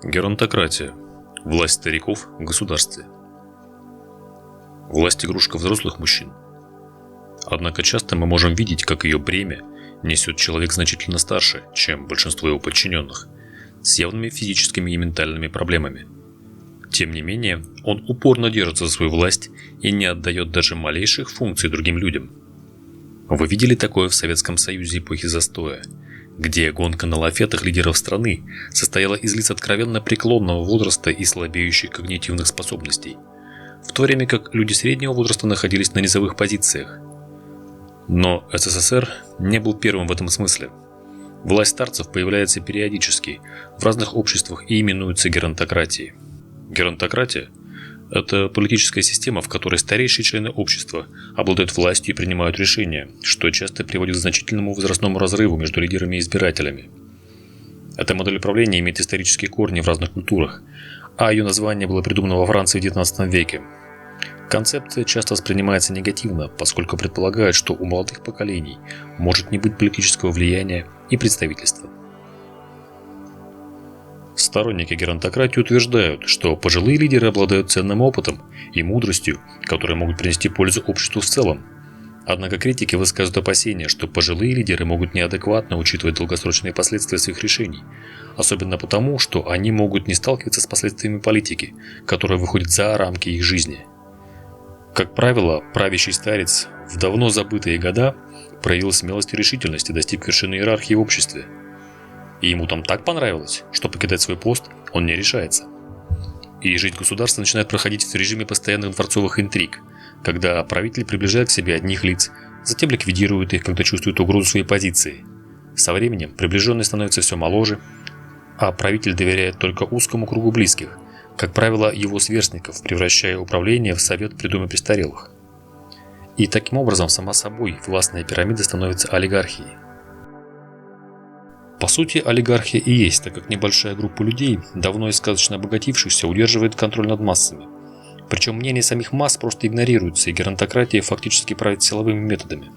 Геронтократия. Власть стариков в государстве. Власть – игрушка взрослых мужчин. Однако часто мы можем видеть, как ее бремя несет человек значительно старше, чем большинство его подчиненных, с явными физическими и ментальными проблемами. Тем не менее, он упорно держится за свою власть и не отдает даже малейших функций другим людям. Вы видели такое в Советском Союзе эпохи застоя, где гонка на лафетах лидеров страны состояла из лиц откровенно преклонного возраста и слабеющих когнитивных способностей, в то время как люди среднего возраста находились на низовых позициях. Но СССР не был первым в этом смысле. Власть старцев появляется периодически в разных обществах и именуется геронтократией. Геронтократия – это политическая система, в которой старейшие члены общества обладают властью и принимают решения, что часто приводит к значительному возрастному разрыву между лидерами и избирателями. Эта модель управления имеет исторические корни в разных культурах, а ее название было придумано во Франции в XIX веке. Концепция часто воспринимается негативно, поскольку предполагает, что у молодых поколений может не быть политического влияния и представительства. Сторонники геронтократии утверждают, что пожилые лидеры обладают ценным опытом и мудростью, которые могут принести пользу обществу в целом. Однако критики высказывают опасения, что пожилые лидеры могут неадекватно учитывать долгосрочные последствия своих решений, особенно потому, что они могут не сталкиваться с последствиями политики, которая выходит за рамки их жизни. Как правило, правящий старец в давно забытые года проявил смелость и решительность и достиг вершины иерархии в обществе. И ему там так понравилось, что покидать свой пост он не решается. И жизнь государства начинает проходить в режиме постоянных дворцовых интриг, когда правитель приближает к себе одних лиц, затем ликвидирует их, когда чувствует угрозу своей позиции. Со временем приближенный становится все моложе, а правитель доверяет только узкому кругу близких, как правило, его сверстников, превращая управление в совет при доме престарелых. И таким образом, сама собой, властная пирамида становится олигархией. По сути, олигархия и есть, так как небольшая группа людей, давно и сказочно обогатившихся, удерживает контроль над массами. Причем мнение самих масс просто игнорируется, и геронтократия фактически правит силовыми методами.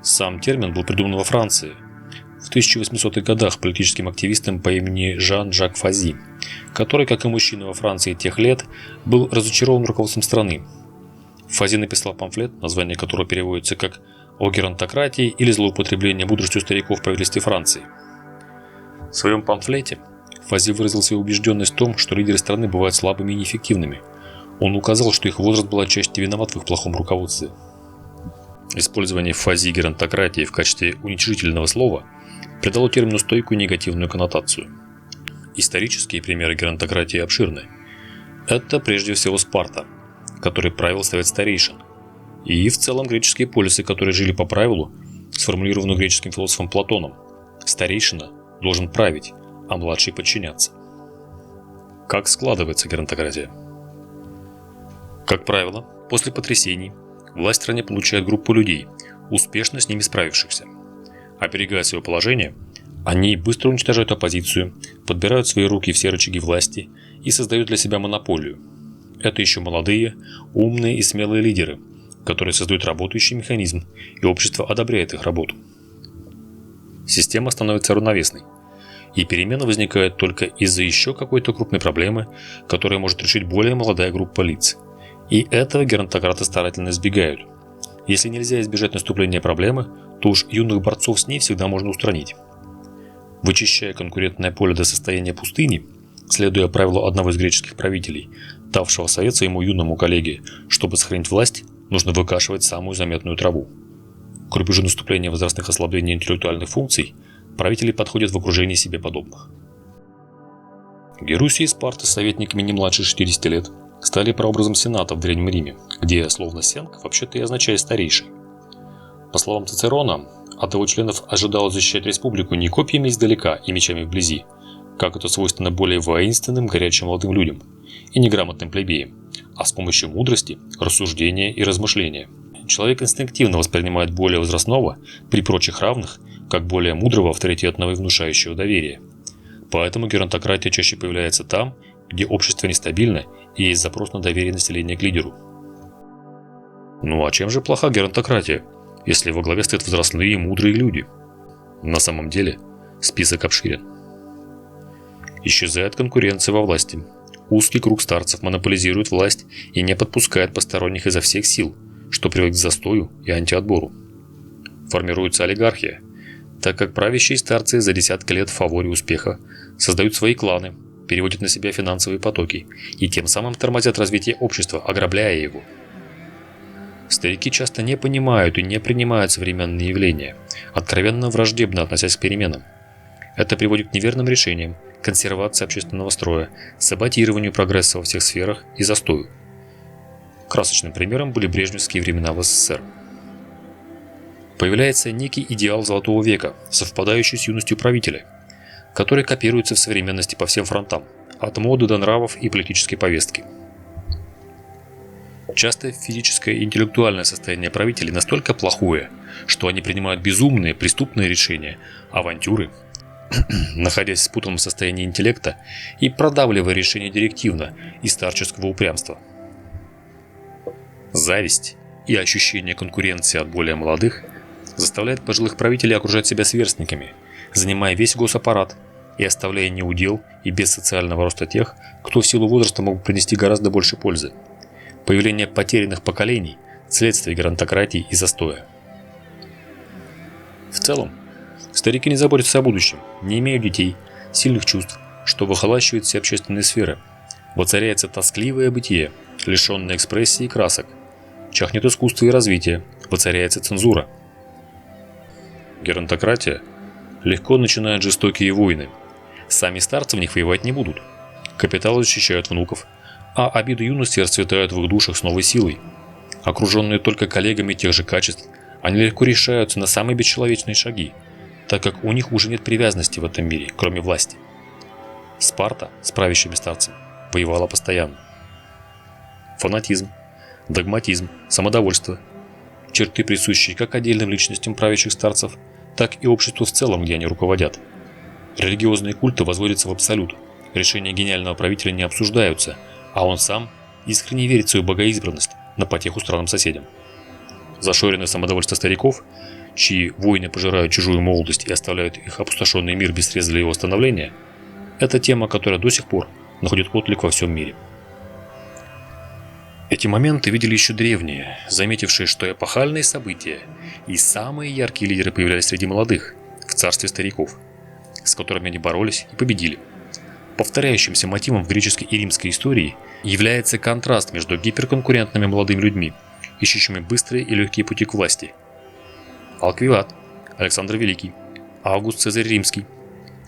Сам термин был придуман во Франции в 1800-х годах политическим активистом по имени Жан-Жак Фази, который, как и мужчины во Франции тех лет, был разочарован руководством страны. Фази написал памфлет, название которого переводится как «О геронтократии» или «Злоупотребление мудростью стариков в правительстве Франции». В своем памфлете Фази выразил свою убежденность в том, что лидеры страны бывают слабыми и неэффективными. Он указал, что их возраст был отчасти виноват в их плохом руководстве. Использование Фази геронтократии в качестве уничижительного слова придало термину стойкую негативную коннотацию. Исторические примеры геронтократии обширны. Это прежде всего Спарта, который правил совет старейшин, и в целом греческие полисы, которые жили по правилу, сформулированному греческим философом Платоном: старейшина должен править, а младший подчиняться. Как складывается геронтократия? Как правило, после потрясений власть в стране получает группу людей, успешно с ними справившихся. Оберегая свое положение, они быстро уничтожают оппозицию, подбирают в свои руки все рычаги власти и создают для себя монополию. Это еще молодые, умные и смелые лидеры, которые создают работающий механизм, и общество одобряет их работу. Система становится равновесной, и перемены возникают только из-за еще какой-то крупной проблемы, которую может решить более молодая группа лиц. И этого геронтократы старательно избегают. Если нельзя избежать наступления проблемы, то уж юных борцов с ней всегда можно устранить. Вычищая конкурентное поле до состояния пустыни, следуя правилу одного из греческих правителей, давшего совет своему юному коллеге: чтобы сохранить власть, нужно выкашивать самую заметную траву. К рубежу наступления возрастных ослаблений интеллектуальных функций правители подходят в окружении себе подобных. Герусия и Спарта с советниками не младше 60 лет стали прообразом сената в Древнем Риме, где словно сенк вообще-то и означает старейший. По словам Цицерона, от его членов ожидалось защищать республику не копьями издалека и мечами вблизи, как это свойственно более воинственным, горячим молодым людям и неграмотным плебеям, а с помощью мудрости, рассуждения и размышления. Человек инстинктивно воспринимает более возрастного, при прочих равных, как более мудрого, авторитетного и внушающего доверия. Поэтому геронтократия чаще появляется там, где общество нестабильно и есть запрос на доверие населения к лидеру. Ну а чем же плоха геронтократия, если во главе стоят взрослые и мудрые люди? На самом деле список обширен. Исчезает конкуренция во власти. Узкий круг старцев монополизирует власть и не подпускает посторонних изо всех сил, что приводит к застою и антиотбору. Формируется олигархия, так как правящие старцы за десятки лет в фаворе успеха создают свои кланы, переводят на себя финансовые потоки и тем самым тормозят развитие общества, ограбляя его. Старики часто не понимают и не принимают современные явления, откровенно враждебно относясь к переменам. Это приводит к неверным решениям, консервации общественного строя, саботированию прогресса во всех сферах и застою. Красочным примером были брежневские времена в СССР. Появляется некий идеал Золотого века, совпадающий с юностью правителя, который копируется в современности по всем фронтам, от моды до нравов и политической повестки. Часто физическое и интеллектуальное состояние правителей настолько плохое, что они принимают безумные, преступные решения, авантюры, находясь в спутанном состоянии интеллекта и продавливая решения директивно из старческого упрямства. Зависть и ощущение конкуренции от более молодых заставляет пожилых правителей окружать себя сверстниками, занимая весь госаппарат и оставляя неудел и без социального роста тех, кто в силу возраста мог принести гораздо больше пользы. Появление потерянных поколений – следствие геронтократии и застоя. В целом, старики не заботятся о будущем, не имеют детей, сильных чувств, что выхолащивает все общественные сферы. Воцаряется тоскливое бытие, лишенное экспрессии и красок. Чахнет искусство и развитие, воцаряется цензура. Геронтократия легко начинает жестокие войны. Сами старцы в них воевать не будут. Капиталы защищают внуков, а обиды юности расцветают в их душах с новой силой. Окруженные только коллегами тех же качеств, они легко решаются на самые бесчеловечные шаги, так как у них уже нет привязанности в этом мире, кроме власти. Спарта с правящими старцами воевала постоянно. Фанатизм, догматизм, самодовольство – черты, присущие как отдельным личностям правящих старцев, так и обществу в целом, где они руководят. Религиозные культы возводятся в абсолют, решения гениального правителя не обсуждаются, а он сам искренне верит в свою богоизбранность на потеху странным соседям. Зашоренное самодовольство стариков, чьи войны пожирают чужую молодость и оставляют их опустошенный мир без средств для его восстановления, это тема, которая до сих пор находит отклик во всем мире. Эти моменты видели еще древние, заметившие, что эпохальные события и самые яркие лидеры появлялись среди молодых, в царстве стариков, с которыми они боролись и победили. Повторяющимся мотивом в греческой и римской истории является контраст между гиперконкурентными молодыми людьми, ищущими быстрые и легкие пути к власти. Алквиад, Александр Великий, Август Цезарь Римский.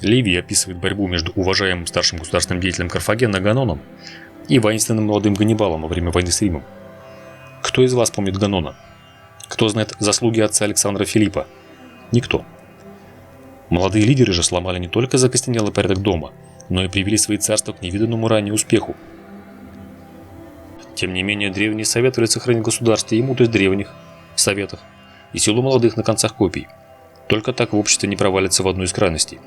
Ливий описывает борьбу между уважаемым старшим государственным деятелем Карфагена Ганоном и воинственным молодым Ганнибалом во время войны с Римом. Кто из вас помнит Ганона? Кто знает заслуги отца Александра Филиппа? Никто. Молодые лидеры же сломали не только закостенелый порядок дома, но и привели свои царства к невиданному ранее успеху. Тем не менее, древние советовали сохранить государство и мудрость древних в советах и силу молодых на концах копий. Только так в обществе не провалится в одну из крайностей.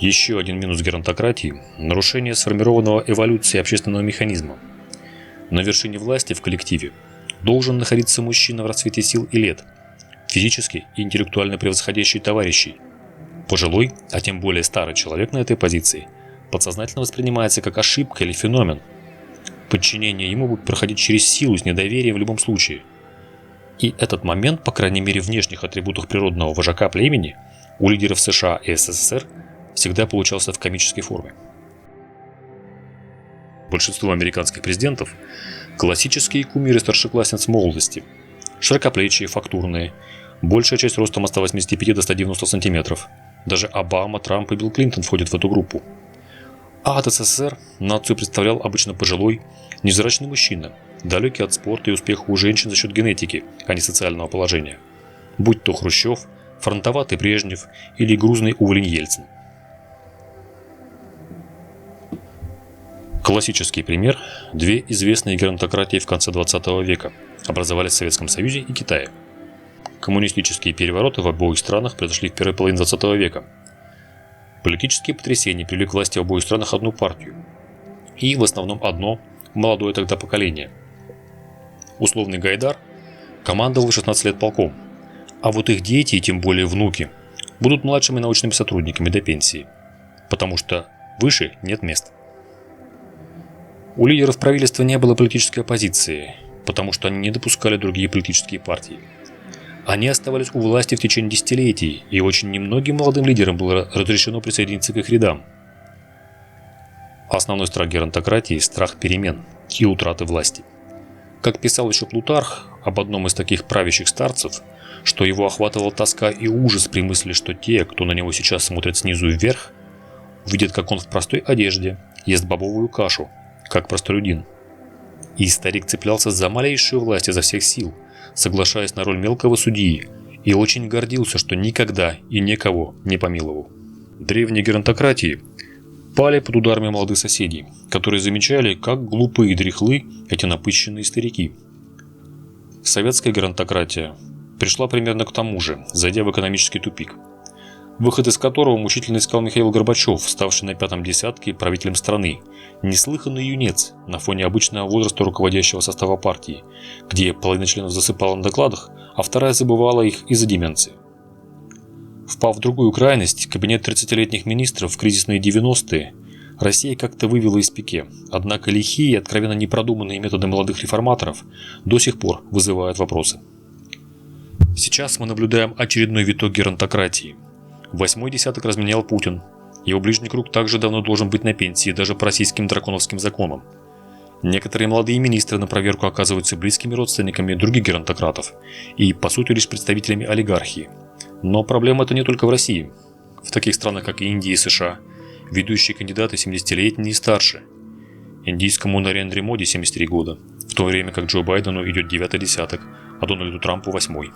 Еще один минус геронтократии – нарушение сформированного эволюцией общественного механизма. На вершине власти в коллективе должен находиться мужчина в расцвете сил и лет, физически и интеллектуально превосходящий товарищей. Пожилой, а тем более старый человек на этой позиции подсознательно воспринимается как ошибка или феномен. Подчинение ему будет проходить через силу с недоверием в любом случае. И этот момент, по крайней мере, в внешних атрибутах природного вожака племени, у лидеров США и СССР всегда получался в комической форме. Большинство американских президентов – классические кумиры старшеклассниц молодости, широкоплечие, фактурные, большая часть ростом от 185 до 190 сантиметров. Даже Обама, Трамп и Билл Клинтон входят в эту группу. А от СССР нацию представлял обычно пожилой, невзрачный мужчина, далекий от спорта и успеха у женщин за счет генетики, а не социального положения. Будь то Хрущев, фронтоватый Брежнев или грузный уволень Ельцин. Классический пример – две известные геронтократии в конце 20 века образовались в Советском Союзе и Китае. Коммунистические перевороты в обоих странах произошли в первой половине 20 века. Политические потрясения привели к власти в обоих странах одну партию. И в основном одно молодое тогда поколение. Условный Гайдар командовал в 16 лет полком, а вот их дети, и тем более внуки, будут младшими научными сотрудниками до пенсии. потому что выше нет мест. У лидеров правительства не было политической оппозиции, потому что они не допускали другие политические партии. Они оставались у власти в течение десятилетий, и очень немногим молодым лидерам было разрешено присоединиться к их рядам. Основной страх геронтократии – страх перемен и утраты власти. Как писал еще Плутарх об одном из таких правящих старцев, что его охватывала тоска и ужас при мысли, что те, кто на него сейчас смотрит снизу вверх, увидят, как он в простой одежде ест бобовую кашу, как простолюдин. И старик цеплялся за малейшую власть изо всех сил, соглашаясь на роль мелкого судьи, и очень гордился, что никогда и никого не помиловал. Древние геронтократии пали под ударами молодых соседей, которые замечали, как глупы и дряхлы эти напыщенные старики. Советская геронтократия пришла примерно к тому же, зайдя в экономический тупик, выход из которого мучительно искал Михаил Горбачев, ставший на пятом десятке правителем страны, неслыханный юнец на фоне обычного возраста руководящего состава партии, где половина членов засыпала на докладах, а вторая забывала их из-за деменции. Впав в другую крайность, кабинет 30-летних министров в кризисные 90-е Россия как-то вывела из пике, однако лихие и откровенно непродуманные методы молодых реформаторов до сих пор вызывают вопросы. Сейчас мы наблюдаем очередной виток геронтократии. Восьмой десяток разменял Путин. Его ближний круг также давно должен быть на пенсии, даже по российским драконовским законам. Некоторые молодые министры на проверку оказываются близкими родственниками других геронтократов и, по сути, лишь представителями олигархии. Но проблема это не только в России. В таких странах, как Индия и США, ведущие кандидаты 70-летние и старше. Индийскому Нарендре Моди 73 года, в то время как Джо Байдену идет 9-й десяток, а Дональду Трампу 8-й.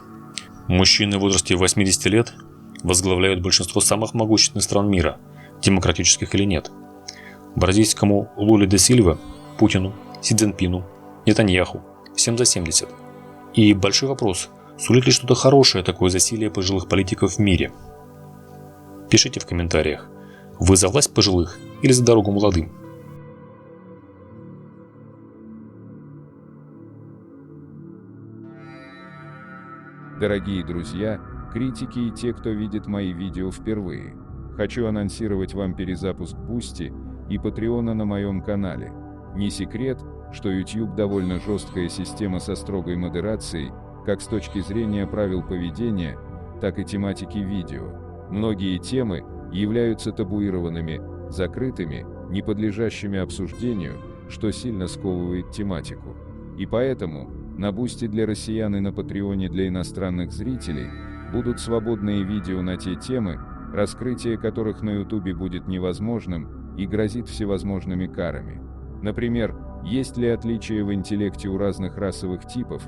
Мужчины в возрасте 80 лет возглавляют большинство самых могущественных стран мира, демократических или нет. Бразильскому Луле де Сильва, Путину, Си Цзиньпину, Нетаньяху, всем за 70. И большой вопрос, сулит ли что-то хорошее такое засилие пожилых политиков в мире? Пишите в комментариях, вы за власть пожилых или за дорогу молодым? Дорогие друзья, критики и те, кто видит мои видео впервые, хочу анонсировать вам перезапуск Boosty и Patreon на моем канале. Не секрет, что YouTube довольно жесткая система со строгой модерацией, как с точки зрения правил поведения, так и тематики видео. Многие темы являются табуированными, закрытыми, не подлежащими обсуждению, что сильно сковывает тематику. И поэтому на Boosty для россиян и на Патреоне для иностранных зрителей будут свободные видео на те темы, раскрытие которых на YouTube будет невозможным и грозит всевозможными карами. Например, есть ли отличия в интеллекте у разных расовых типов,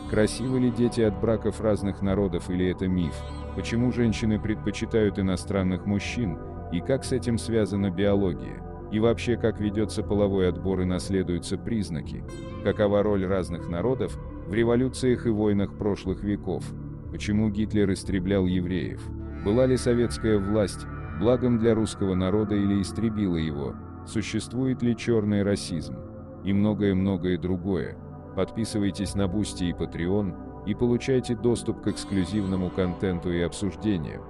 красивы ли дети от браков разных народов или это миф, почему женщины предпочитают иностранных мужчин и как с этим связана биология, и вообще как ведется половой отбор и наследуются признаки, какова роль разных народов в революциях и войнах прошлых веков, почему Гитлер истреблял евреев, была ли советская власть благом для русского народа или истребила его, существует ли черный расизм, и многое-многое другое. Подписывайтесь на Boosty и Patreon и получайте доступ к эксклюзивному контенту и обсуждениям.